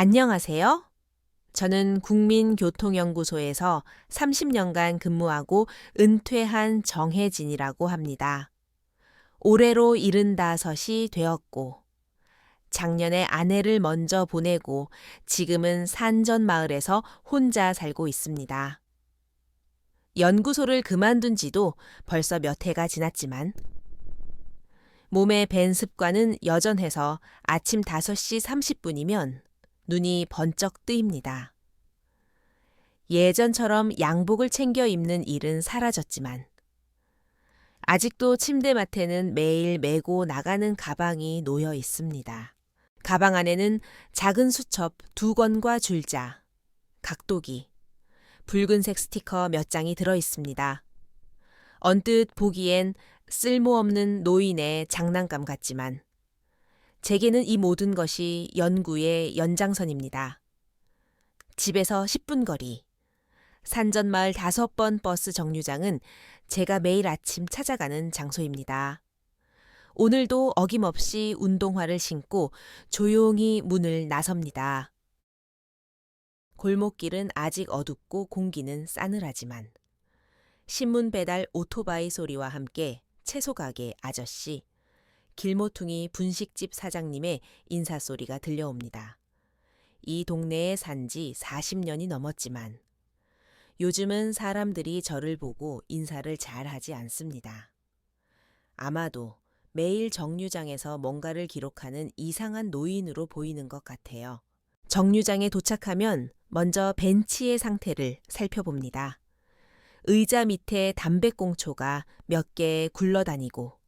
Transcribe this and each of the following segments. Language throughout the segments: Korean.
안녕하세요. 저는 국민교통연구소에서 30년간 근무하고 은퇴한 정혜진이라고 합니다. 올해로 75이 되었고, 작년에 아내를 먼저 보내고 지금은 산전마을에서 혼자 살고 있습니다. 연구소를 그만둔 지도 벌써 몇 해가 지났지만, 몸에 밴 습관은 여전해서 아침 5시 30분이면 눈이 번쩍 뜨입니다. 예전처럼 양복을 챙겨 입는 일은 사라졌지만 아직도 침대맡에는 매일 메고 나가는 가방이 놓여 있습니다. 가방 안에는 작은 수첩 2권과 줄자, 각도기, 붉은색 스티커 몇 장이 들어 있습니다. 언뜻 보기엔 쓸모없는 노인의 장난감 같지만 제게는 이 모든 것이 연구의 연장선입니다. 집에서 10분 거리, 산전마을 5번 버스 정류장은 제가 매일 아침 찾아가는 장소입니다. 오늘도 어김없이 운동화를 신고 조용히 문을 나섭니다. 골목길은 아직 어둡고 공기는 싸늘하지만 신문 배달 오토바이 소리와 함께 채소가게 아저씨, 길모퉁이 분식집 사장님의 인사소리가 들려옵니다. 이 동네에 산 지 40년이 넘었지만 요즘은 사람들이 저를 보고 인사를 잘 하지 않습니다. 아마도 매일 정류장에서 뭔가를 기록하는 이상한 노인으로 보이는 것 같아요. 정류장에 도착하면 먼저 벤치의 상태를 살펴봅니다. 의자 밑에 담배꽁초가 몇 개 굴러다니고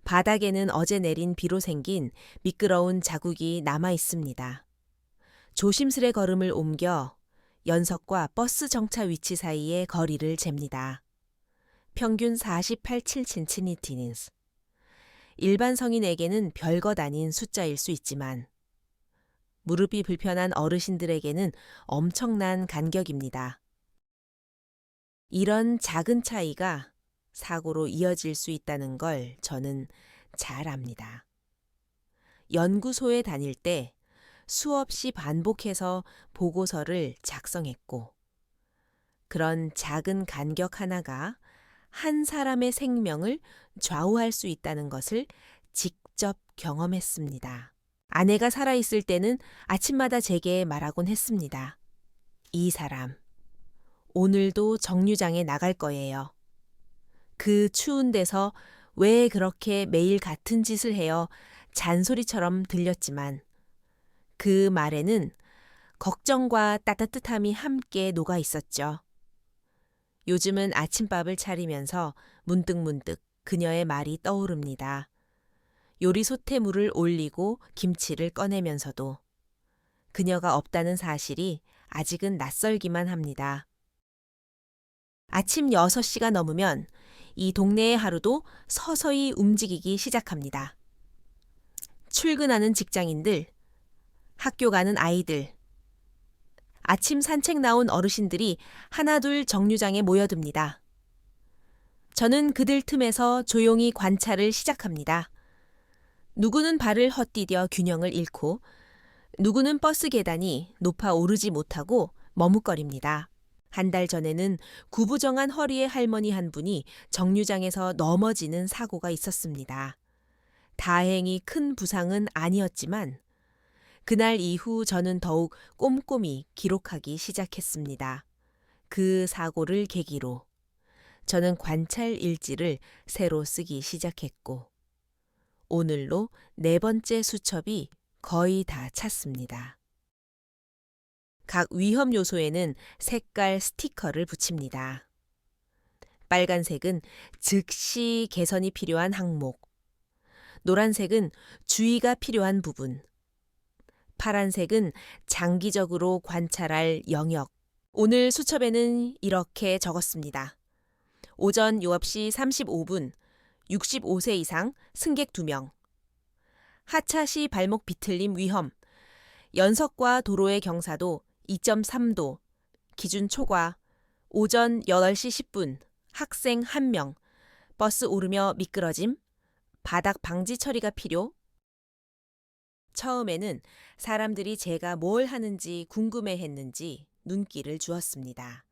바닥에는 어제 내린 비로 생긴 미끄러운 자국이 남아 있습니다. 조심스레 걸음을 옮겨 연석과 버스 정차 위치 사이의 거리를 잽니다. 평균 48.7cm. 일반 성인에게는 별것 아닌 숫자일 수 있지만 무릎이 불편한 어르신들에게는 엄청난 간격입니다. 이런 작은 차이가 사고로 이어질 수 있다는 걸 저는 잘 압니다. 연구소에 다닐 때 수없이 반복해서 보고서를 작성했고, 그런 작은 간격 하나가 한 사람의 생명을 좌우할 수 있다는 것을 직접 경험했습니다. 아내가 살아있을 때는 아침마다 제게 말하곤 했습니다. 이 사람, 오늘도 정류장에 나갈 거예요. 그 추운 데서 왜 그렇게 매일 같은 짓을 해요? 잔소리처럼 들렸지만 그 말에는 걱정과 따뜻함이 함께 녹아 있었죠. 요즘은 아침밥을 차리면서 문득문득 그녀의 말이 떠오릅니다. 요리 솥에 물을 올리고 김치를 꺼내면서도 그녀가 없다는 사실이 아직은 낯설기만 합니다. 아침 6시가 넘으면 이 동네의 하루도 서서히 움직이기 시작합니다. 출근하는 직장인들, 학교 가는 아이들, 아침 산책 나온 어르신들이 하나둘 정류장에 모여듭니다. 저는 그들 틈에서 조용히 관찰을 시작합니다. 누구는 발을 헛디뎌 균형을 잃고 누구는 버스 계단이 높아 오르지 못하고 머뭇거립니다. 한 달 전에는 구부정한 허리의 할머니 한 분이 정류장에서 넘어지는 사고가 있었습니다. 다행히 큰 부상은 아니었지만 그날 이후 저는 더욱 꼼꼼히 기록하기 시작했습니다. 그 사고를 계기로 저는 관찰 일지를 새로 쓰기 시작했고 오늘로 4번째 수첩이 거의 다 찼습니다. 각 위험 요소에는 색깔 스티커를 붙입니다. 빨간색은 즉시 개선이 필요한 항목, 노란색은 주의가 필요한 부분, 파란색은 장기적으로 관찰할 영역. 오늘 수첩에는 이렇게 적었습니다. 오전 9시 35분 65세 이상 승객 2명. 하차 시 발목 비틀림 위험. 연석과 도로의 경사도 2.3도. 기준 초과. 오전 8시 10분 학생 1명. 버스 오르며 미끄러짐. 바닥 방지 처리가 필요. 처음에는 사람들이 제가 뭘 하는지 궁금해했는지 눈길을 주었습니다.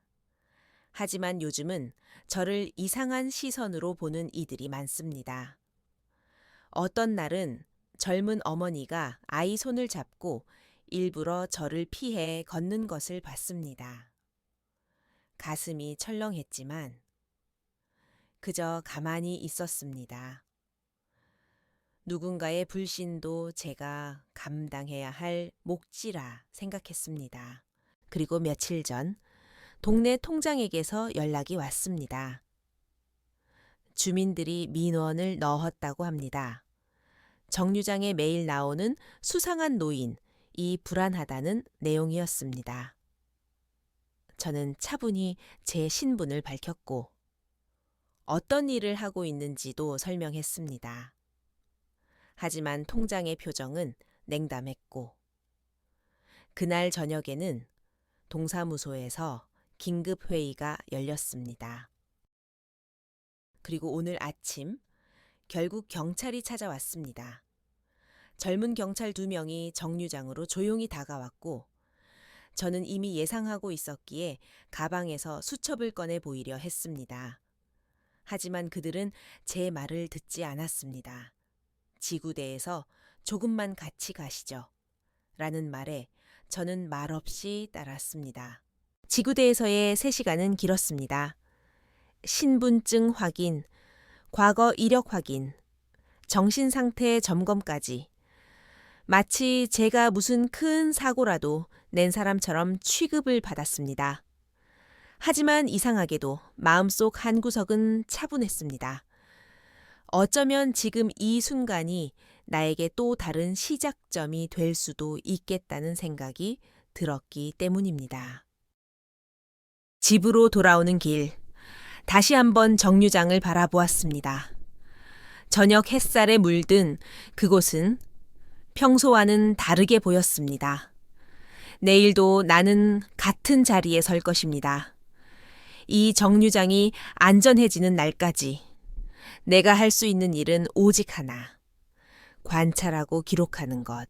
하지만 요즘은 저를 이상한 시선으로 보는 이들이 많습니다. 어떤 날은 젊은 어머니가 아이 손을 잡고 일부러 저를 피해 걷는 것을 봤습니다. 가슴이 철렁했지만 그저 가만히 있었습니다. 누군가의 불신도 제가 감당해야 할 몫이라 생각했습니다. 그리고 며칠 전 동네 통장에게서 연락이 왔습니다. 주민들이 민원을 넣었다고 합니다. 정류장에 매일 나오는 수상한 노인이 불안하다는 내용이었습니다. 저는 차분히 제 신분을 밝혔고 어떤 일을 하고 있는지도 설명했습니다. 하지만 통장의 표정은 냉담했고 그날 저녁에는 동사무소에서 긴급회의가 열렸습니다. 그리고 오늘 아침 결국 경찰이 찾아왔습니다. 젊은 경찰 2명이 정류장으로 조용히 다가왔고 저는 이미 예상하고 있었기에 가방에서 수첩을 꺼내 보이려 했습니다. 하지만 그들은 제 말을 듣지 않았습니다. 지구대에서 조금만 같이 가시죠. 라는 말에 저는 말없이 따랐습니다. 지구대에서의 3시간은 길었습니다. 신분증 확인, 과거 이력 확인, 정신상태 점검까지. 마치 제가 무슨 큰 사고라도 낸 사람처럼 취급을 받았습니다. 하지만 이상하게도 마음속 한구석은 차분했습니다. 어쩌면 지금 이 순간이 나에게 또 다른 시작점이 될 수도 있겠다는 생각이 들었기 때문입니다. 집으로 돌아오는 길, 다시 한번 정류장을 바라보았습니다. 저녁 햇살에 물든 그곳은 평소와는 다르게 보였습니다. 내일도 나는 같은 자리에 설 것입니다. 이 정류장이 안전해지는 날까지 내가 할 수 있는 일은 오직 하나. 관찰하고 기록하는 것.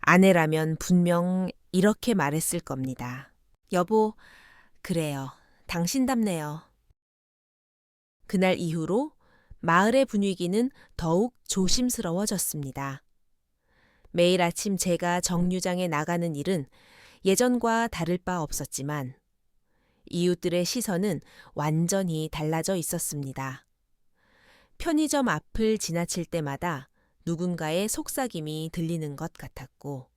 아내라면 분명 이렇게 말했을 겁니다. 여보, 그래요. 당신답네요. 그날 이후로 마을의 분위기는 더욱 조심스러워졌습니다. 매일 아침 제가 정류장에 나가는 일은 예전과 다를 바 없었지만 이웃들의 시선은 완전히 달라져 있었습니다. 편의점 앞을 지나칠 때마다 누군가의 속삭임이 들리는 것 같았고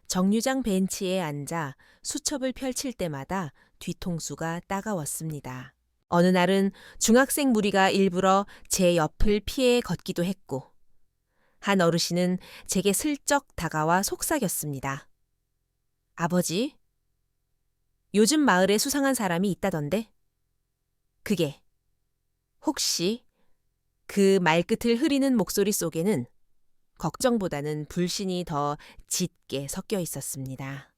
정류장 벤치에 앉아 수첩을 펼칠 때마다 뒤통수가 따가웠습니다. 어느 날은 중학생 무리가 일부러 제 옆을 피해 걷기도 했고 한 어르신은 제게 슬쩍 다가와 속삭였습니다. 아버지, 요즘 마을에 수상한 사람이 있다던데? 그게 혹시 그 말끝을 흐리는 목소리 속에는 걱정보다는 불신이 더 짙게 섞여 있었습니다.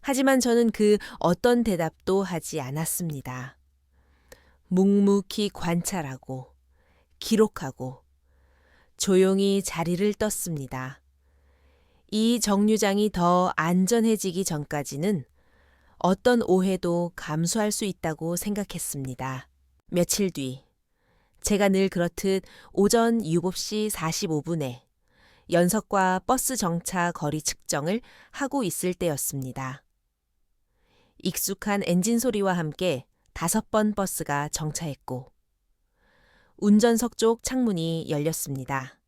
하지만 저는 그 어떤 대답도 하지 않았습니다. 묵묵히 관찰하고 기록하고 조용히 자리를 떴습니다. 이 정류장이 더 안전해지기 전까지는 어떤 오해도 감수할 수 있다고 생각했습니다. 며칠 뒤 제가 늘 그렇듯 오전 7시 45분에 연석과 버스 정차 거리 측정을 하고 있을 때였습니다. 익숙한 엔진 소리와 함께 5번 버스가 정차했고 운전석 쪽 창문이 열렸습니다.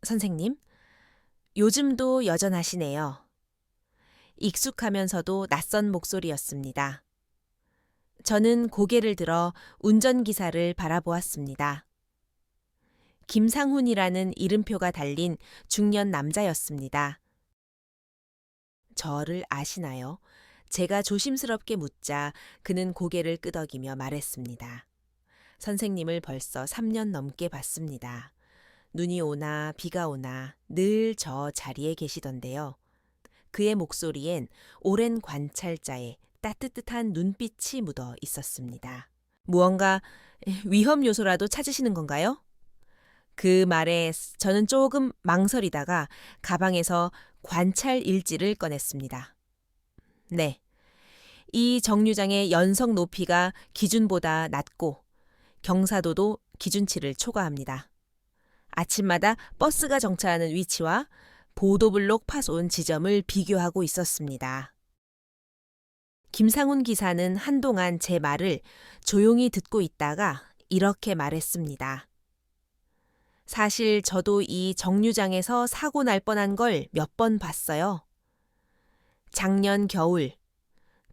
선생님, 요즘도 여전하시네요. 익숙하면서도 낯선 목소리였습니다. 저는 고개를 들어 운전기사를 바라보았습니다. 김상훈이라는 이름표가 달린 중년 남자였습니다. 저를 아시나요? 제가 조심스럽게 묻자 그는 고개를 끄덕이며 말했습니다. 선생님을 벌써 3년 넘게 봤습니다. 눈이 오나 비가 오나 늘 저 자리에 계시던데요. 그의 목소리엔 오랜 관찰자의 따뜻한 눈빛이 묻어 있었습니다. 무언가 위험 요소라도 찾으시는 건가요? 그 말에 저는 조금 망설이다가 가방에서 관찰 일지를 꺼냈습니다. 네, 이 정류장의 연석 높이가 기준보다 낮고 경사도도 기준치를 초과합니다. 아침마다 버스가 정차하는 위치와 보도블록 파손 지점을 비교하고 있었습니다. 김상훈 기사는 한동안 제 말을 조용히 듣고 있다가 이렇게 말했습니다. 사실 저도 이 정류장에서 사고 날 뻔한 걸 몇 번 봤어요. 작년 겨울,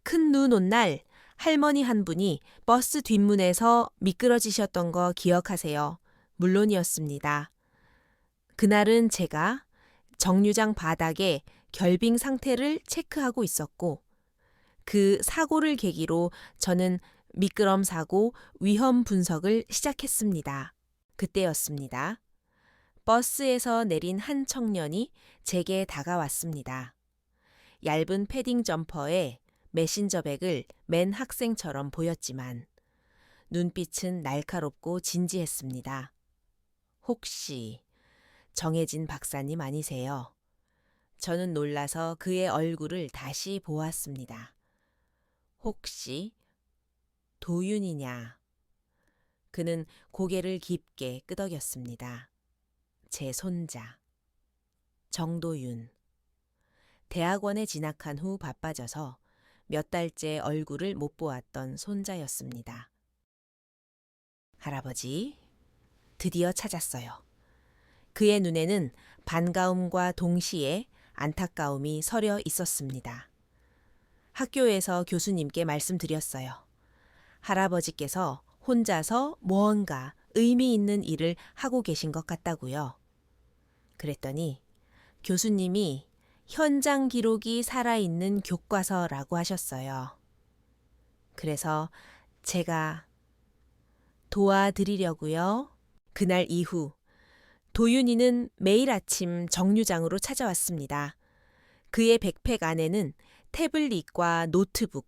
큰 눈 온 날 할머니 한 분이 버스 뒷문에서 미끄러지셨던 거 기억하세요? 물론이었습니다. 그날은 제가 정류장 바닥에 결빙 상태를 체크하고 있었고 그 사고를 계기로 저는 미끄럼 사고 위험 분석을 시작했습니다. 그때였습니다. 버스에서 내린 한 청년이 제게 다가왔습니다. 얇은 패딩 점퍼에 메신저백을 맨 학생처럼 보였지만 눈빛은 날카롭고 진지했습니다. 혹시 정혜진 박사님 아니세요? 저는 놀라서 그의 얼굴을 다시 보았습니다. 혹시 도윤이냐? 그는 고개를 깊게 끄덕였습니다. 제 손자. 정도윤. 대학원에 진학한 후 바빠져서 몇 달째 얼굴을 못 보았던 손자였습니다. 할아버지, 드디어 찾았어요. 그의 눈에는 반가움과 동시에 안타까움이 서려 있었습니다. 학교에서 교수님께 말씀드렸어요. 할아버지께서 혼자서 무언가 의미 있는 일을 하고 계신 것 같다고요. 그랬더니 교수님이 현장 기록이 살아있는 교과서라고 하셨어요. 그래서 제가 도와드리려고요. 그날 이후 도윤이는 매일 아침 정류장으로 찾아왔습니다. 그의 백팩 안에는 태블릿과 노트북,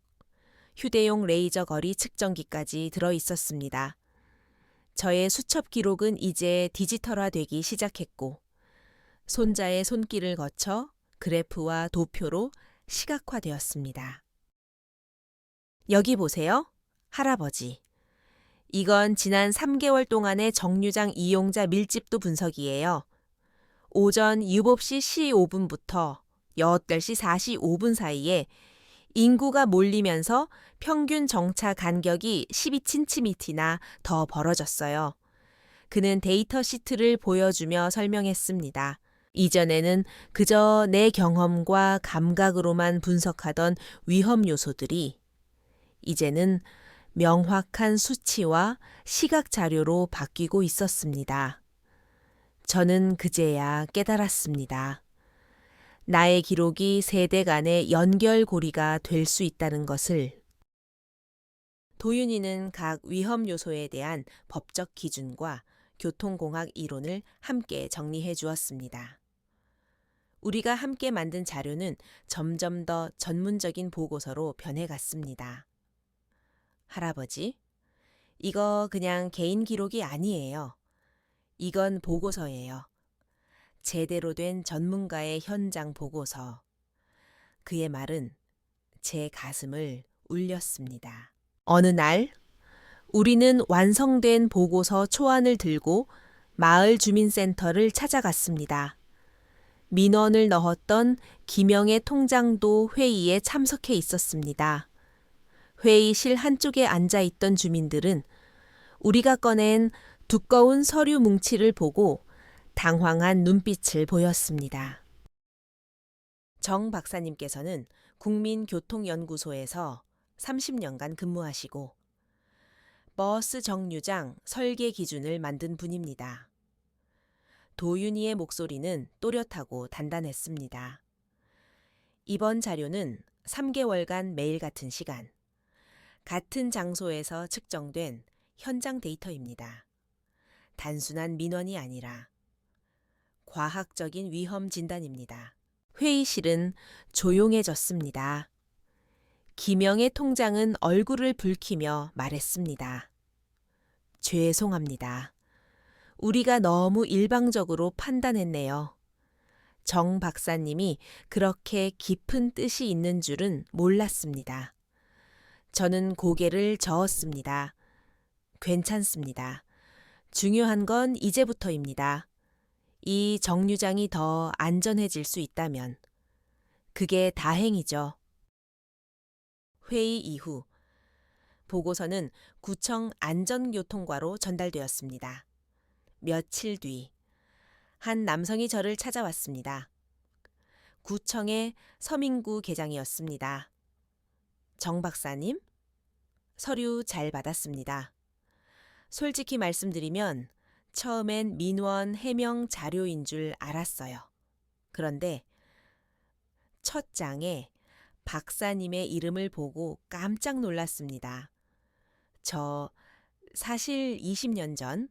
휴대용 레이저 거리 측정기까지 들어 있었습니다. 저의 수첩 기록은 이제 디지털화되기 시작했고 손자의 손길을 거쳐 그래프와 도표로 시각화되었습니다. 여기 보세요, 할아버지. 이건 지난 3개월 동안의 정류장 이용자 밀집도 분석이에요. 오전 7시 15분부터 8시 45분 사이에 인구가 몰리면서 평균 정차 간격이 12cm나 더 벌어졌어요. 그는 데이터 시트를 보여주며 설명했습니다. 이전에는 그저 내 경험과 감각으로만 분석하던 위험 요소들이 이제는 명확한 수치와 시각 자료로 바뀌고 있었습니다. 저는 그제야 깨달았습니다. 나의 기록이 세대 간의 연결고리가 될 수 있다는 것을. 도윤이는 각 위험 요소에 대한 법적 기준과 교통공학 이론을 함께 정리해 주었습니다. 우리가 함께 만든 자료는 점점 더 전문적인 보고서로 변해갔습니다. 할아버지, 이거 그냥 개인 기록이 아니에요. 이건 보고서예요. 제대로 된 전문가의 현장 보고서. 그의 말은 제 가슴을 울렸습니다. 어느 날 우리는 완성된 보고서 초안을 들고 마을 주민센터를 찾아갔습니다. 민원을 넣었던 김영애 통장도 회의에 참석해 있었습니다. 회의실 한쪽에 앉아있던 주민들은 우리가 꺼낸 두꺼운 서류 뭉치를 보고 당황한 눈빛을 보였습니다. 정 박사님께서는 국민교통연구소에서 30년간 근무하시고 버스 정류장 설계 기준을 만든 분입니다. 도윤이의 목소리는 또렷하고 단단했습니다. 이번 자료는 3개월간 매일 같은 시간, 같은 장소에서 측정된 현장 데이터입니다. 단순한 민원이 아니라 과학적인 위험 진단입니다. 회의실은 조용해졌습니다. 김영애 통장은 얼굴을 붉히며 말했습니다. 죄송합니다. 우리가 너무 일방적으로 판단했네요. 정 박사님이 그렇게 깊은 뜻이 있는 줄은 몰랐습니다. 저는 고개를 저었습니다. 괜찮습니다. 중요한 건 이제부터입니다. 이 정류장이 더 안전해질 수 있다면. 그게 다행이죠. 회의 이후 보고서는 구청 안전교통과로 전달되었습니다. 며칠 뒤 한 남성이 저를 찾아왔습니다. 구청의 서민구 계장이었습니다. 정 박사님? 서류 잘 받았습니다. 솔직히 말씀드리면 처음엔 민원 해명 자료인 줄 알았어요. 그런데 첫 장에 박사님의 이름을 보고 깜짝 놀랐습니다. 저 사실 20년 전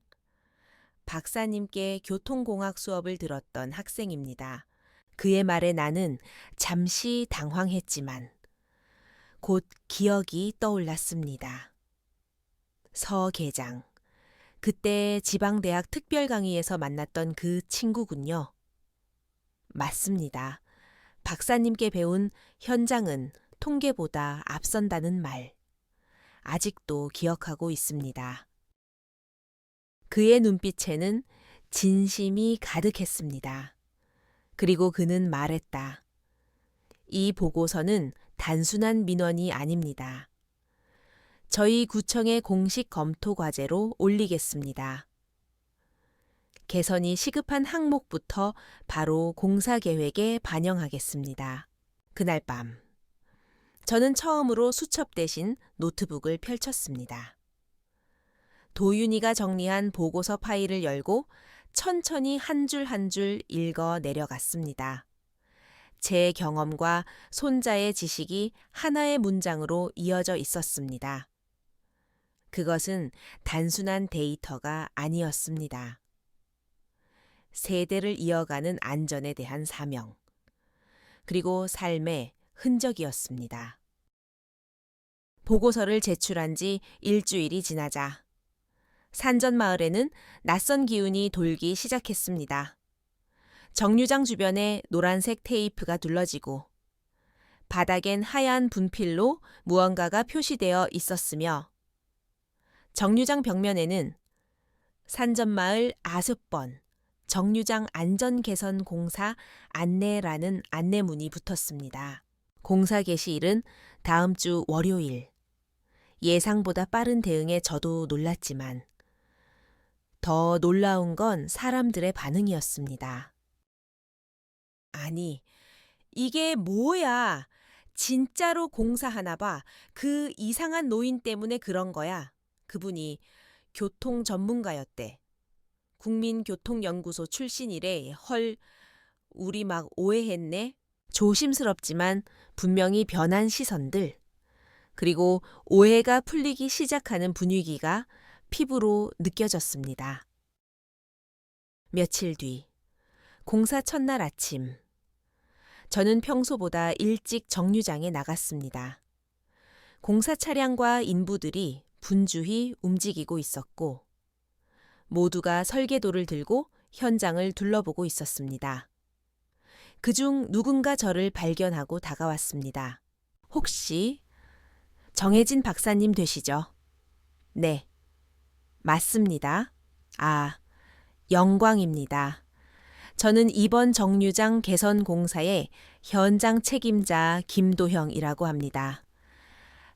박사님께 교통공학 수업을 들었던 학생입니다. 그의 말에 나는 잠시 당황했지만 곧 기억이 떠올랐습니다. 서 계장. 그때 지방대학 특별 강의에서 만났던 그 친구군요. 맞습니다. 박사님께 배운 현장은 통계보다 앞선다는 말. 아직도 기억하고 있습니다. 그의 눈빛에는 진심이 가득했습니다. 그리고 그는 말했다. 이 보고서는 단순한 민원이 아닙니다. 저희 구청의 공식 검토 과제로 올리겠습니다. 개선이 시급한 항목부터 바로 공사 계획에 반영하겠습니다. 그날 밤, 저는 처음으로 수첩 대신 노트북을 펼쳤습니다. 도윤이가 정리한 보고서 파일을 열고 천천히 한 줄 한 줄 읽어 내려갔습니다. 제 경험과 손자의 지식이 하나의 문장으로 이어져 있었습니다. 그것은 단순한 데이터가 아니었습니다. 세대를 이어가는 안전에 대한 사명, 그리고 삶의 흔적이었습니다. 보고서를 제출한 지 일주일이 지나자 산전마을에는 낯선 기운이 돌기 시작했습니다. 정류장 주변에 노란색 테이프가 둘러지고 바닥엔 하얀 분필로 무언가가 표시되어 있었으며 정류장 벽면에는 산전마을 아스번 정류장 안전개선 공사 안내라는 안내문이 붙었습니다. 공사 개시일은 다음 주 월요일. 예상보다 빠른 대응에 저도 놀랐지만 더 놀라운 건 사람들의 반응이었습니다. 아니, 이게 뭐야? 진짜로 공사하나 봐. 그 이상한 노인 때문에 그런 거야. 그분이 교통 전문가였대. 국민교통연구소 출신이래. 헐, 우리 막 오해했네. 조심스럽지만 분명히 변한 시선들. 그리고 오해가 풀리기 시작하는 분위기가 피부로 느껴졌습니다. 며칠 뒤, 공사 첫날 아침. 저는 평소보다 일찍 정류장에 나갔습니다. 공사 차량과 인부들이 분주히 움직이고 있었고 모두가 설계도를 들고 현장을 둘러보고 있었습니다. 그중 누군가 저를 발견하고 다가왔습니다. 혹시 정혜진 박사님 되시죠? 네, 맞습니다. 아, 영광입니다. 저는 이번 정류장 개선 공사의 현장 책임자 김도형이라고 합니다.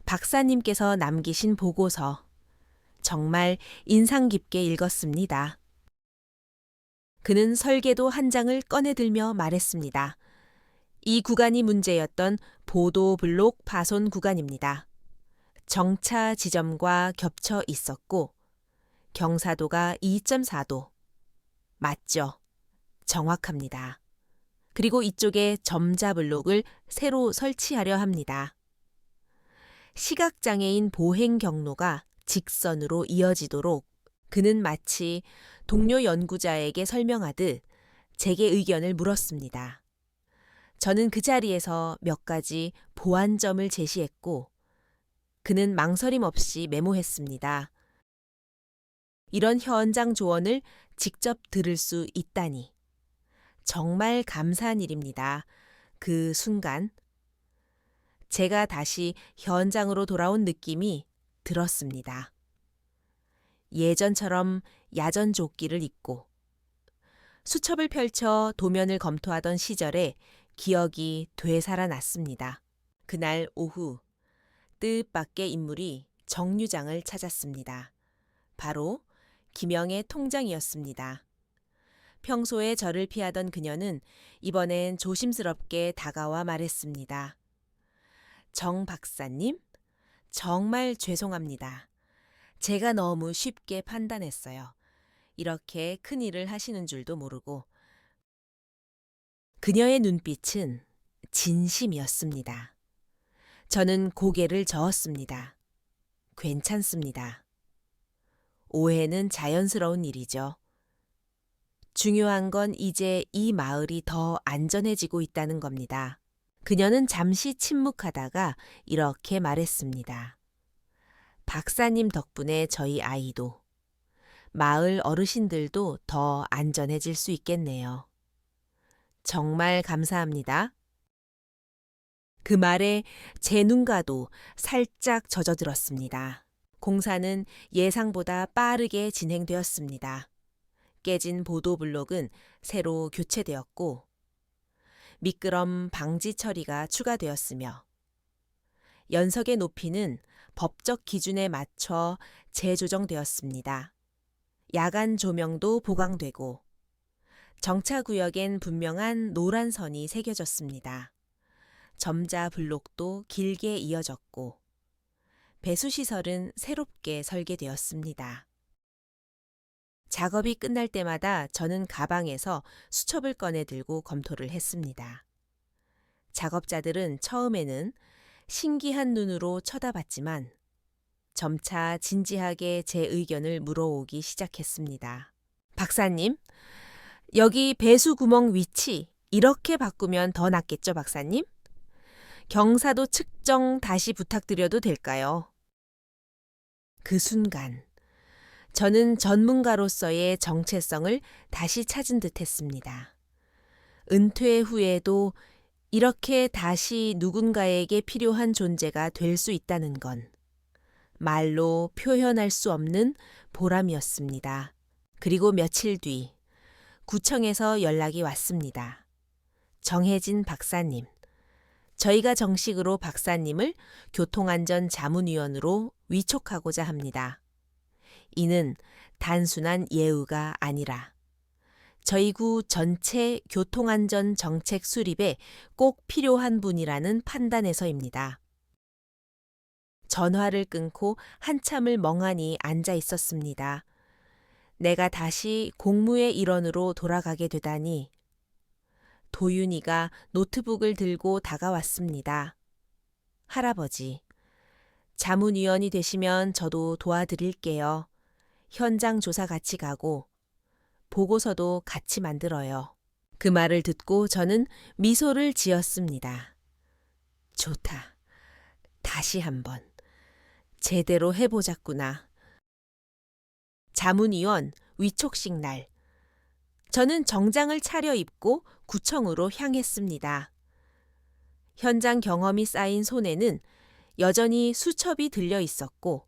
박사님께서 남기신 보고서 정말 인상 깊게 읽었습니다. 그는 설계도 한 장을 꺼내들며 말했습니다. 이 구간이 문제였던 보도 블록 파손 구간입니다. 정차 지점과 겹쳐 있었고 경사도가 2.4도. 맞죠? 정확합니다. 그리고 이쪽에 점자 블록을 새로 설치하려 합니다. 시각장애인 보행 경로가 직선으로 이어지도록 그는 마치 동료 연구자에게 설명하듯 제게 의견을 물었습니다. 저는 그 자리에서 몇 가지 보완점을 제시했고 그는 망설임 없이 메모했습니다. 이런 현장 조언을 직접 들을 수 있다니. 정말 감사한 일입니다. 그 순간 제가 다시 현장으로 돌아온 느낌이 들었습니다. 예전처럼 야전 조끼를 입고 수첩을 펼쳐 도면을 검토하던 시절에 기억이 되살아났습니다. 그날 오후 뜻밖의 인물이 정류장을 찾았습니다. 바로 김영애 통장이었습니다. 평소에 저를 피하던 그녀는 이번엔 조심스럽게 다가와 말했습니다. 정 박사님, 정말 죄송합니다. 제가 너무 쉽게 판단했어요. 이렇게 큰일을 하시는 줄도 모르고. 그녀의 눈빛은 진심이었습니다. 저는 고개를 저었습니다. 괜찮습니다. 오해는 자연스러운 일이죠. 중요한 건 이제 이 마을이 더 안전해지고 있다는 겁니다. 그녀는 잠시 침묵하다가 이렇게 말했습니다. 박사님 덕분에 저희 아이도, 마을 어르신들도 더 안전해질 수 있겠네요. 정말 감사합니다. 그 말에 제 눈가도 살짝 젖어들었습니다. 공사는 예상보다 빠르게 진행되었습니다. 깨진 보도블록은 새로 교체되었고 미끄럼 방지 처리가 추가되었으며 연석의 높이는 법적 기준에 맞춰 재조정되었습니다. 야간 조명도 보강되고 정차구역엔 분명한 노란 선이 새겨졌습니다. 점자 블록도 길게 이어졌고 배수시설은 새롭게 설계되었습니다. 작업이 끝날 때마다 저는 가방에서 수첩을 꺼내 들고 검토를 했습니다. 작업자들은 처음에는 신기한 눈으로 쳐다봤지만 점차 진지하게 제 의견을 물어오기 시작했습니다. 박사님, 여기 배수 구멍 위치 이렇게 바꾸면 더 낫겠죠, 박사님? 경사도 측정 다시 부탁드려도 될까요? 그 순간 저는 전문가로서의 정체성을 다시 찾은 듯 했습니다. 은퇴 후에도 이렇게 다시 누군가에게 필요한 존재가 될 수 있다는 건 말로 표현할 수 없는 보람이었습니다. 그리고 며칠 뒤 구청에서 연락이 왔습니다. 정혜진 박사님. 저희가 정식으로 박사님을 교통안전자문위원으로 위촉하고자 합니다. 이는 단순한 예우가 아니라 저희 구 전체 교통안전 정책 수립에 꼭 필요한 분이라는 판단에서입니다. 전화를 끊고 한참을 멍하니 앉아 있었습니다. 내가 다시 공무의 일원으로 돌아가게 되다니. 도윤이가 노트북을 들고 다가왔습니다. 할아버지, 자문위원이 되시면 저도 도와드릴게요. 현장 조사 같이 가고 보고서도 같이 만들어요. 그 말을 듣고 저는 미소를 지었습니다. 좋다. 다시 한번. 제대로 해보자꾸나. 자문위원 위촉식 날. 저는 정장을 차려입고 구청으로 향했습니다. 현장 경험이 쌓인 손에는 여전히 수첩이 들려 있었고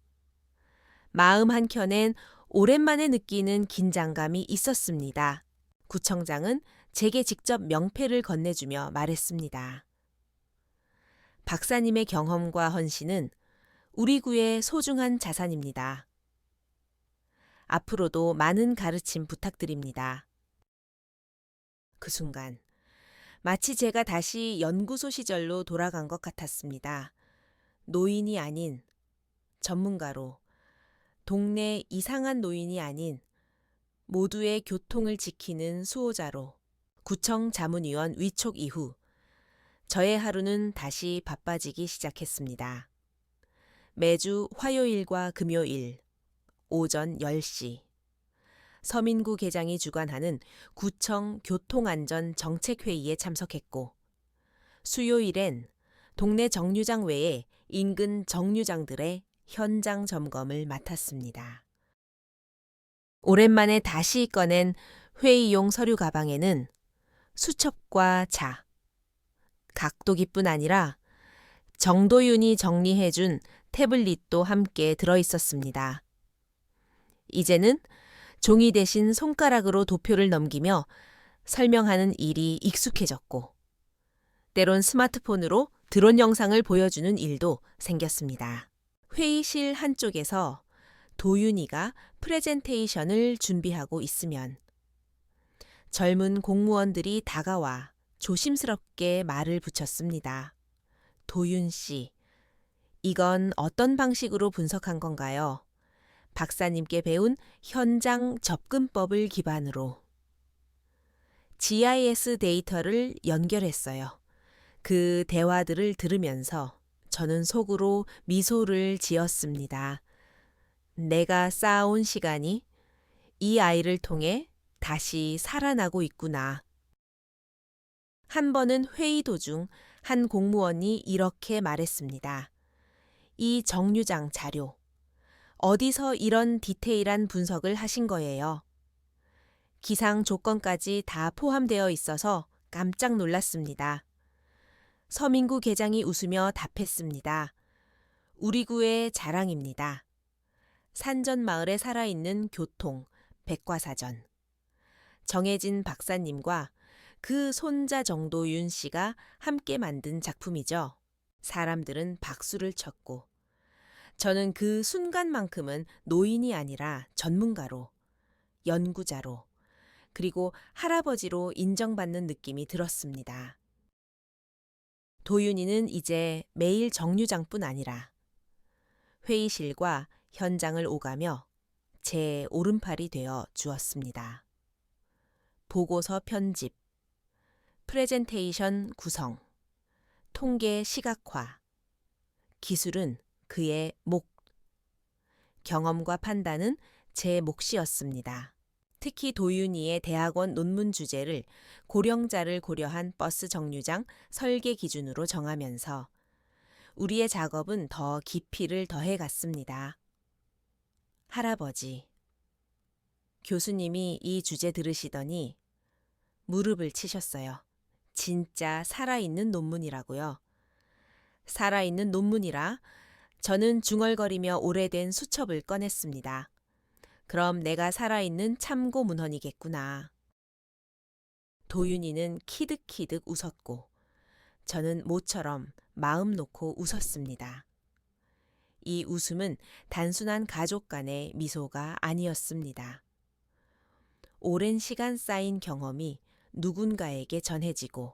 마음 한켠엔 오랜만에 느끼는 긴장감이 있었습니다. 구청장은 제게 직접 명패를 건네주며 말했습니다. 박사님의 경험과 헌신은 우리 구의 소중한 자산입니다. 앞으로도 많은 가르침 부탁드립니다. 그 순간 마치 제가 다시 연구소 시절로 돌아간 것 같았습니다. 노인이 아닌 전문가로, 동네 이상한 노인이 아닌 모두의 교통을 지키는 수호자로 구청 자문위원 위촉 이후 저의 하루는 다시 바빠지기 시작했습니다. 매주 화요일과 금요일 오전 10시 서민구 계장이 주관하는 구청 교통안전 정책회의에 참석했고 수요일엔 동네 정류장 외에 인근 정류장들의 현장 점검을 맡았습니다. 오랜만에 다시 꺼낸 회의용 서류 가방에는 수첩과 자, 각도기뿐 아니라 정도윤이 정리해준 태블릿도 함께 들어있었습니다. 이제는 종이 대신 손가락으로 도표를 넘기며 설명하는 일이 익숙해졌고, 때론 스마트폰으로 드론 영상을 보여주는 일도 생겼습니다. 회의실 한쪽에서 도윤이가 프레젠테이션을 준비하고 있으면 젊은 공무원들이 다가와 조심스럽게 말을 붙였습니다. 도윤 씨, 이건 어떤 방식으로 분석한 건가요? 박사님께 배운 현장 접근법을 기반으로. GIS 데이터를 연결했어요. 그 대화들을 들으면서 저는 속으로 미소를 지었습니다. 내가 쌓아온 시간이 이 아이를 통해 다시 살아나고 있구나. 한 번은 회의 도중 한 공무원이 이렇게 말했습니다. 이 정류장 자료, 어디서 이런 디테일한 분석을 하신 거예요? 기상 조건까지 다 포함되어 있어서 깜짝 놀랐습니다. 서민구 계장이 웃으며 답했습니다. 우리 구의 자랑입니다. 산전 마을에 살아있는 교통, 백과사전. 정혜진 박사님과 그 손자 정도윤 씨가 함께 만든 작품이죠. 사람들은 박수를 쳤고, 저는 그 순간만큼은 노인이 아니라 전문가로, 연구자로, 그리고 할아버지로 인정받는 느낌이 들었습니다. 도윤이는 이제 매일 정류장뿐 아니라 회의실과 현장을 오가며 제 오른팔이 되어 주었습니다. 보고서 편집, 프레젠테이션 구성, 통계 시각화, 기술은 그의 목, 경험과 판단은 제 몫이었습니다. 특히 도윤이의 대학원 논문 주제를 고령자를 고려한 버스 정류장 설계 기준으로 정하면서 우리의 작업은 더 깊이를 더해갔습니다. 할아버지, 교수님이 이 주제 들으시더니 무릎을 치셨어요. 진짜 살아있는 논문이라고요. 살아있는 논문이라 저는 중얼거리며 오래된 수첩을 꺼냈습니다. 그럼 내가 살아있는 참고 문헌이겠구나. 도윤이는 키득키득 웃었고 저는 모처럼 마음 놓고 웃었습니다. 이 웃음은 단순한 가족 간의 미소가 아니었습니다. 오랜 시간 쌓인 경험이 누군가에게 전해지고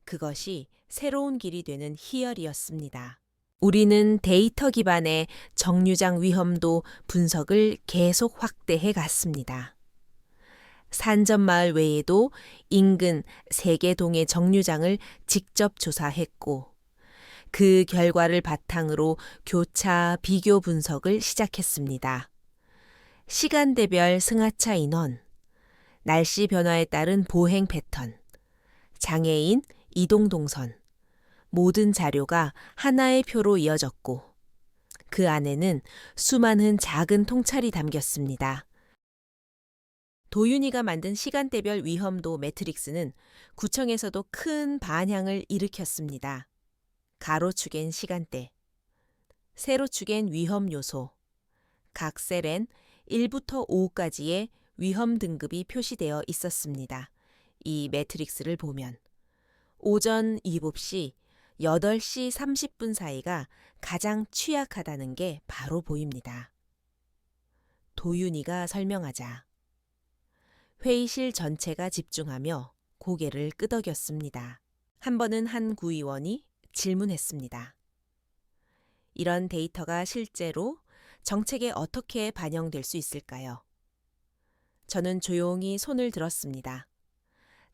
그것이 새로운 길이 되는 희열이었습니다. 우리는 데이터 기반의 정류장 위험도 분석을 계속 확대해 갔습니다. 산전마을 외에도 인근 3개 동의 정류장을 직접 조사했고 그 결과를 바탕으로 교차 비교 분석을 시작했습니다. 시간대별 승하차 인원, 날씨 변화에 따른 보행 패턴, 장애인 이동 동선, 모든 자료가 하나의 표로 이어졌고 그 안에는 수많은 작은 통찰이 담겼습니다. 도윤이가 만든 시간대별 위험도 매트릭스는 구청에서도 큰 반향을 일으켰습니다. 가로축엔 시간대, 세로축엔 위험 요소, 각 셀엔 1부터 5까지의 위험 등급이 표시되어 있었습니다. 이 매트릭스를 보면 오전 7시, 8시 30분 사이가 가장 취약하다는 게 바로 보입니다. 도윤이가 설명하자 회의실 전체가 집중하며 고개를 끄덕였습니다. 한 번은 한 구의원이 질문했습니다. 이런 데이터가 실제로 정책에 어떻게 반영될 수 있을까요? 저는 조용히 손을 들었습니다.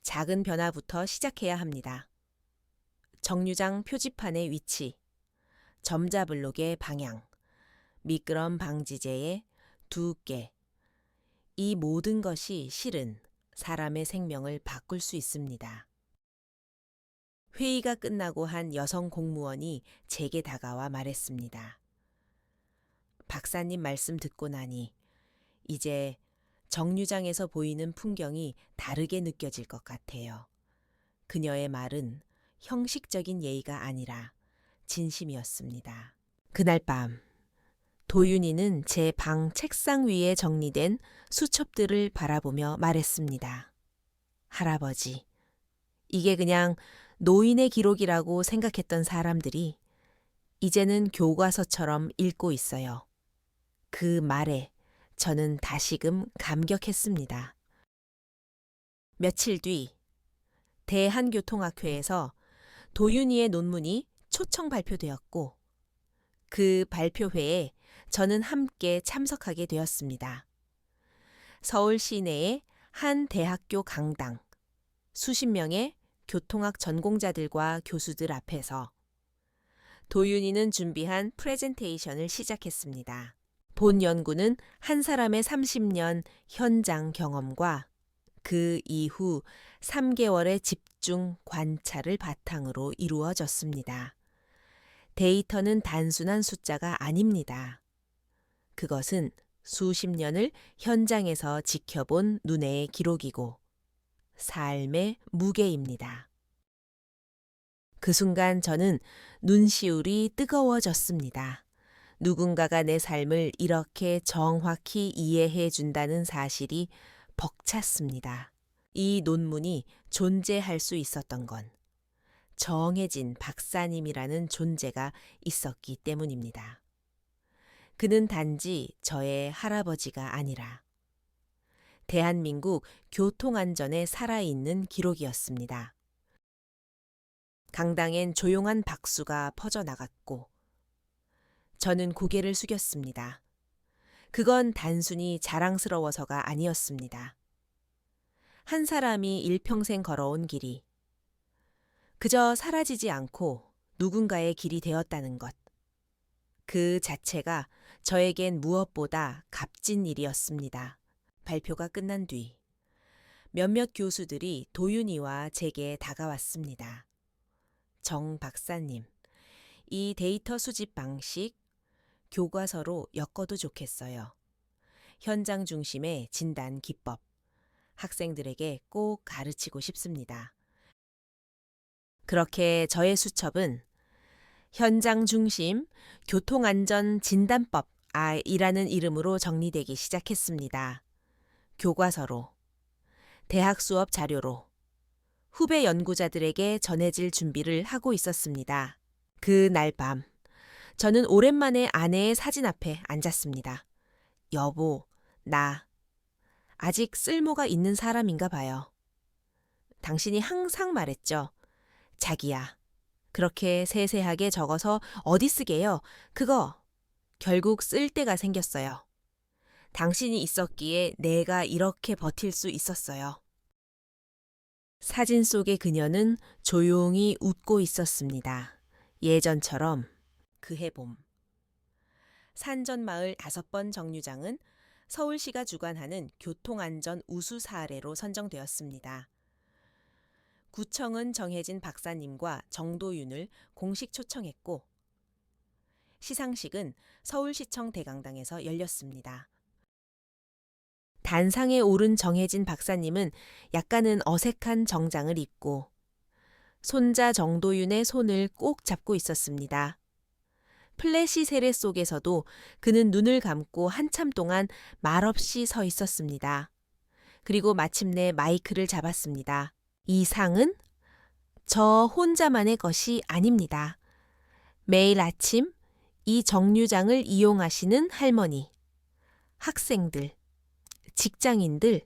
작은 변화부터 시작해야 합니다. 정류장 표지판의 위치, 점자 블록의 방향, 미끄럼 방지제의 두께, 이 모든 것이 실은 사람의 생명을 바꿀 수 있습니다. 회의가 끝나고 한 여성 공무원이 제게 다가와 말했습니다. 박사님 말씀 듣고 나니 이제 정류장에서 보이는 풍경이 다르게 느껴질 것 같아요. 그녀의 말은 형식적인 예의가 아니라 진심이었습니다. 그날 밤 도윤이는 제 방 책상 위에 정리된 수첩들을 바라보며 말했습니다. 할아버지, 이게 그냥 노인의 기록이라고 생각했던 사람들이 이제는 교과서처럼 읽고 있어요. 그 말에 저는 다시금 감격했습니다. 며칠 뒤 대한교통학회에서 도윤이의 논문이 초청 발표되었고 그 발표회에 저는 함께 참석하게 되었습니다. 서울 시내의 한 대학교 강당, 수십 명의 교통학 전공자들과 교수들 앞에서 도윤이는 준비한 프레젠테이션을 시작했습니다. 본 연구는 한 사람의 30년 현장 경험과 그 이후 3개월의 집중 관찰을 바탕으로 이루어졌습니다. 데이터는 단순한 숫자가 아닙니다. 그것은 수십 년을 현장에서 지켜본 눈의 기록이고 삶의 무게입니다. 그 순간 저는 눈시울이 뜨거워졌습니다. 누군가가 내 삶을 이렇게 정확히 이해해 준다는 사실이 벅찼습니다. 이 논문이 존재할 수 있었던 건 정해진 박사님이라는 존재가 있었기 때문입니다. 그는 단지 저의 할아버지가 아니라 대한민국 교통안전에 살아있는 기록이었습니다. 강당엔 조용한 박수가 퍼져나갔고 저는 고개를 숙였습니다. 그건 단순히 자랑스러워서가 아니었습니다. 한 사람이 일평생 걸어온 길이 그저 사라지지 않고 누군가의 길이 되었다는 것. 그 자체가 저에겐 무엇보다 값진 일이었습니다. 발표가 끝난 뒤 몇몇 교수들이 도윤이와 제게 다가왔습니다. 정 박사님, 이 데이터 수집 방식 교과서로 엮어도 좋겠어요. 현장 중심의 진단 기법, 학생들에게 꼭 가르치고 싶습니다. 그렇게 저의 수첩은 현장 중심 교통안전 진단법 이라는 이름으로 정리되기 시작했습니다. 교과서로, 대학 수업 자료로, 후배 연구자들에게 전해질 준비를 하고 있었습니다. 그날 밤, 저는 오랜만에 아내의 사진 앞에 앉았습니다. 여보, 나 아직 쓸모가 있는 사람인가 봐요. 당신이 항상 말했죠. 자기야, 그렇게 세세하게 적어서 어디 쓰게요? 그거 결국 쓸 때가 생겼어요. 당신이 있었기에 내가 이렇게 버틸 수 있었어요. 사진 속의 그녀는 조용히 웃고 있었습니다. 예전처럼 그해 봄. 산전마을 5번 정류장은 서울시가 주관하는 교통안전 우수 사례로 선정되었습니다. 구청은 정혜진 박사님과 정도윤을 공식 초청했고 시상식은 서울시청 대강당에서 열렸습니다. 단상에 오른 정혜진 박사님은 약간은 어색한 정장을 입고 손자 정도윤의 손을 꼭 잡고 있었습니다. 플래시 세례 속에서도 그는 눈을 감고 한참 동안 말없이 서 있었습니다. 그리고 마침내 마이크를 잡았습니다. 이 상은 저 혼자만의 것이 아닙니다. 매일 아침 이 정류장을 이용하시는 할머니, 학생들, 직장인들,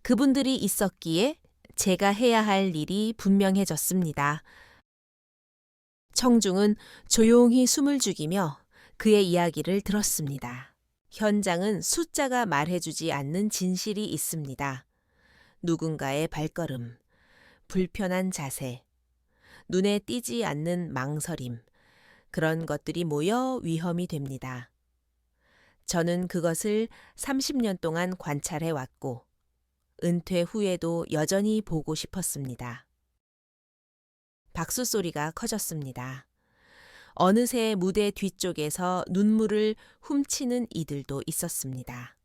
그분들이 있었기에 제가 해야 할 일이 분명해졌습니다. 청중은 조용히 숨을 죽이며 그의 이야기를 들었습니다. 현장은 숫자가 말해주지 않는 진실이 있습니다. 누군가의 발걸음, 불편한 자세, 눈에 띄지 않는 망설임, 그런 것들이 모여 위험이 됩니다. 저는 그것을 30년 동안 관찰해 왔고 은퇴 후에도 여전히 보고 싶었습니다. 박수 소리가 커졌습니다. 어느새 무대 뒤쪽에서 눈물을 훔치는 이들도 있었습니다.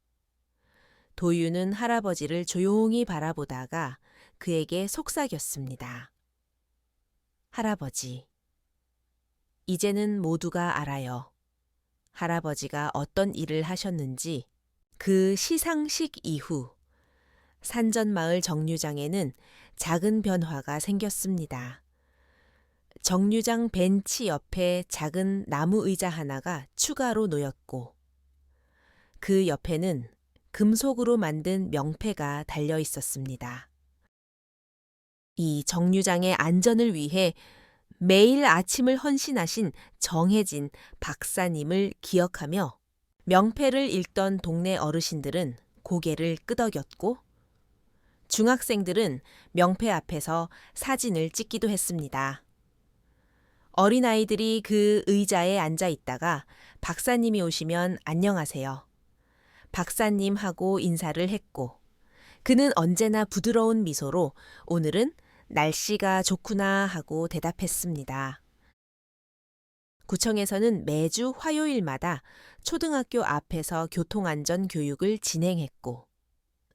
도유는 할아버지를 조용히 바라보다가 그에게 속삭였습니다. 할아버지, 이제는 모두가 알아요. 할아버지가 어떤 일을 하셨는지. 그 시상식 이후 산전마을 정류장에는 작은 변화가 생겼습니다. 정류장 벤치 옆에 작은 나무 의자 하나가 추가로 놓였고 그 옆에는 금속으로 만든 명패가 달려 있었습니다. 이 정류장의 안전을 위해 매일 아침을 헌신하신 정혜진 박사님을 기억하며 명패를 읽던 동네 어르신들은 고개를 끄덕였고 중학생들은 명패 앞에서 사진을 찍기도 했습니다. 어린아이들이 그 의자에 앉아 있다가 박사님이 오시면 안녕하세요. 박사님 하고 인사를 했고 그는 언제나 부드러운 미소로 오늘은 날씨가 좋구나 하고 대답했습니다. 구청에서는 매주 화요일마다 초등학교 앞에서 교통안전 교육을 진행했고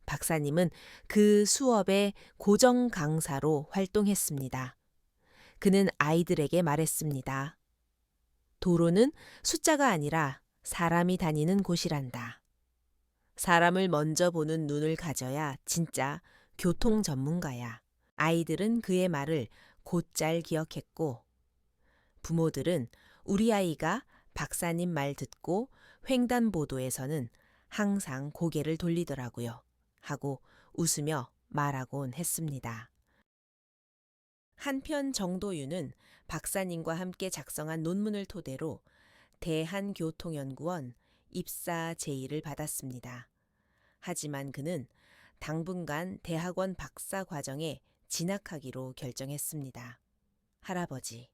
박사님은 그 수업의 고정 강사로 활동했습니다. 그는 아이들에게 말했습니다. 도로는 숫자가 아니라 사람이 다니는 곳이란다. 사람을 먼저 보는 눈을 가져야 진짜 교통 전문가야. 아이들은 그의 말을 곧잘 기억했고 부모들은 우리 아이가 박사님 말 듣고 횡단보도에서는 항상 고개를 돌리더라고요. 하고 웃으며 말하곤 했습니다. 한편 정도윤은 박사님과 함께 작성한 논문을 토대로 대한교통연구원 입사 제의를 받았습니다. 하지만 그는 당분간 대학원 박사 과정에 진학하기로 결정했습니다. 할아버지,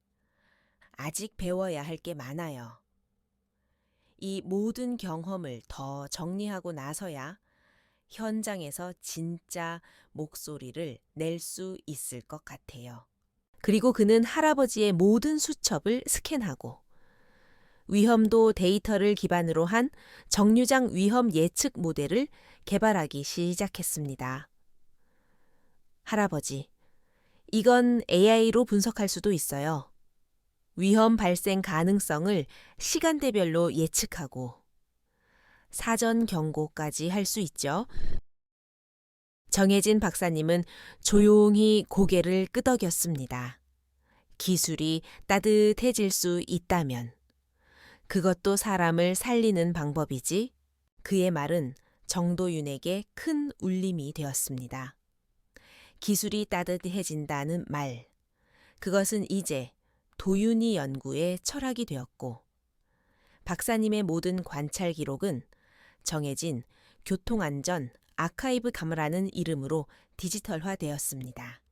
아직 배워야 할 게 많아요. 이 모든 경험을 더 정리하고 나서야 현장에서 진짜 목소리를 낼 수 있을 것 같아요. 그리고 그는 할아버지의 모든 수첩을 스캔하고 위험도 데이터를 기반으로 한 정류장 위험 예측 모델을 개발하기 시작했습니다. 할아버지, 이건 AI로 분석할 수도 있어요. 위험 발생 가능성을 시간대별로 예측하고 사전 경고까지 할 수 있죠. 정혜진 박사님은 조용히 고개를 끄덕였습니다. 기술이 따뜻해질 수 있다면 그것도 사람을 살리는 방법이지. 그의 말은 정도윤에게 큰 울림이 되었습니다. 기술이 따뜻해진다는 말. 그것은 이제 도윤이 연구의 철학이 되었고 박사님의 모든 관찰 기록은 정해진 교통안전 아카이브 감이라는 이름으로 디지털화되었습니다.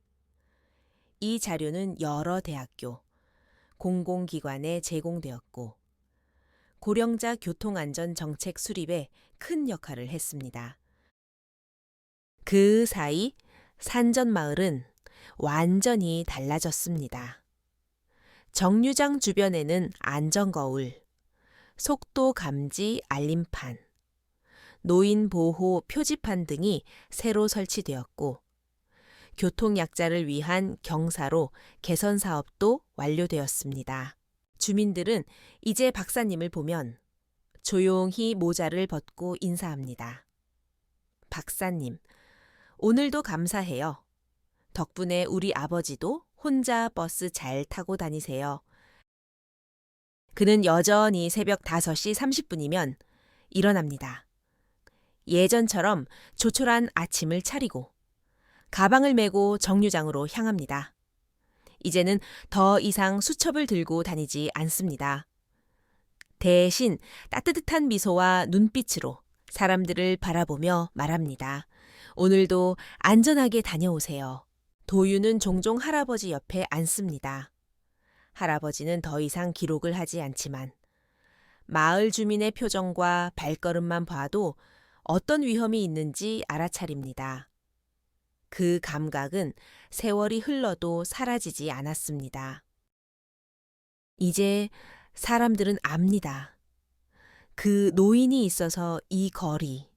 이 자료는 여러 대학교, 공공기관에 제공되었고 고령자 교통안전 정책 수립에 큰 역할을 했습니다. 그 사이 산전마을은 완전히 달라졌습니다. 정류장 주변에는 안전거울, 속도 감지 알림판, 노인 보호 표지판 등이 새로 설치되었고 교통약자를 위한 경사로 개선 사업도 완료되었습니다. 주민들은 이제 박사님을 보면 조용히 모자를 벗고 인사합니다. 박사님, 오늘도 감사해요. 덕분에 우리 아버지도 혼자 버스 잘 타고 다니세요. 그는 여전히 새벽 5시 30분이면 일어납니다. 예전처럼 조촐한 아침을 차리고 가방을 메고 정류장으로 향합니다. 이제는 더 이상 수첩을 들고 다니지 않습니다. 대신 따뜻한 미소와 눈빛으로 사람들을 바라보며 말합니다. 오늘도 안전하게 다녀오세요. 도윤은 종종 할아버지 옆에 앉습니다. 할아버지는 더 이상 기록을 하지 않지만 마을 주민의 표정과 발걸음만 봐도 어떤 위험이 있는지 알아차립니다. 그 감각은 세월이 흘러도 사라지지 않았습니다. 이제 사람들은 압니다. 그 노인이 있어서 이 거리,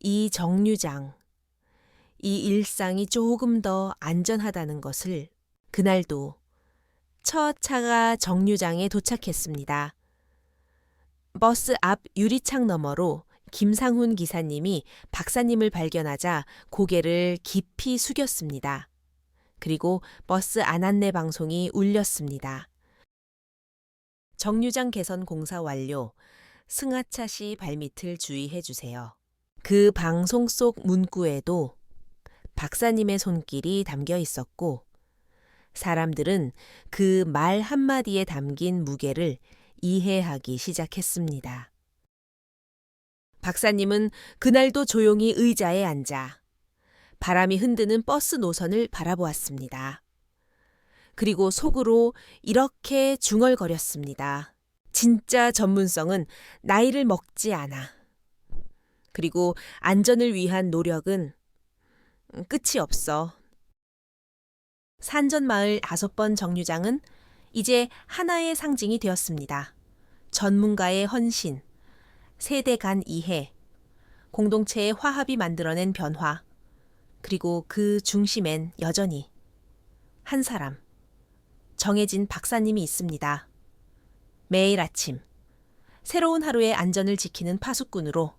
이 정류장, 이 일상이 조금 더 안전하다는 것을 그날도 첫 차가 정류장에 도착했습니다. 버스 앞 유리창 너머로 김상훈 기사님이 박사님을 발견하자 고개를 깊이 숙였습니다. 그리고 버스 안안내 방송이 울렸습니다. 정류장 개선 공사 완료. 승하차 시 발밑을 주의해 주세요. 그 방송 속 문구에도 박사님의 손길이 담겨 있었고 사람들은 그 말 한마디에 담긴 무게를 이해하기 시작했습니다. 박사님은 그날도 조용히 의자에 앉아 바람이 흔드는 버스 노선을 바라보았습니다. 그리고 속으로 이렇게 중얼거렸습니다. 진짜 전문성은 나이를 먹지 않아. 그리고 안전을 위한 노력은 끝이 없어. 산전마을 5번 정류장은 이제 하나의 상징이 되었습니다. 전문가의 헌신, 세대 간 이해, 공동체의 화합이 만들어낸 변화, 그리고 그 중심엔 여전히 한 사람, 정해진 박사님이 있습니다. 매일 아침, 새로운 하루의 안전을 지키는 파수꾼으로